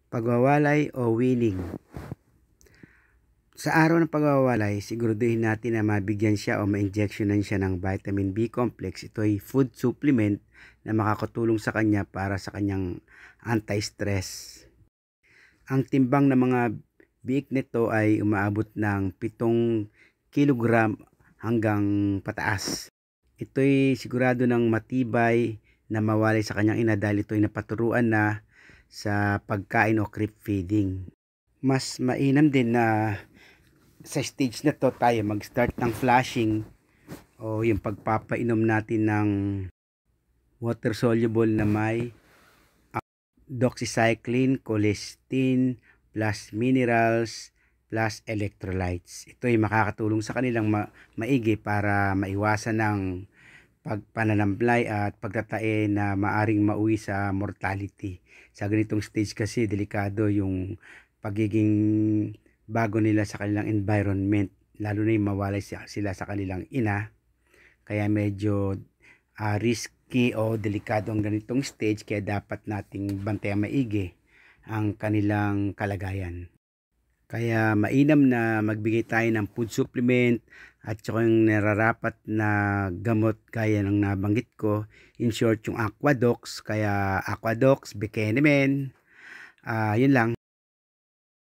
Pagwawalay o weaning. Sa araw ng pagwawalay, siguraduhin natin na mabigyan siya o ma-injectionan siya ng vitamin B complex. Ito ay food supplement na makakatulong sa kanya para sa kanyang anti-stress. Ang timbang ng mga biik nito ay umaabot ng 7 kilogram hanggang pataas. Ito'y sigurado ng matibay na mawalay sa kanyang ina dahil ito'y napaturuan na sa pagkain o creep feeding. Mas mainam din na sa stage na to tayo mag-start ng flushing o yung pagpapainom natin ng water soluble na may doxycycline, colistin, plus minerals, plus electrolytes. Ito ay makakatulong sa kanilang maigi para maiwasan ng pagpananamblay at pagtatae na maaring mauwi sa mortality. Sa ganitong stage kasi delikado yung pagiging bago nila sa kanilang environment, lalo na yung mawalay sila sa kanilang ina. Kaya medyo risky o delikado ang ganitong stage, kaya dapat nating bantayan maigi ang kanilang kalagayan. Kaya mainam na magbigay tayo ng food supplement at saka yung nararapat na gamot gaya ng nabanggit ko. In short, yung Aquadox, kaya Aquadox, Bekenemen, yun lang.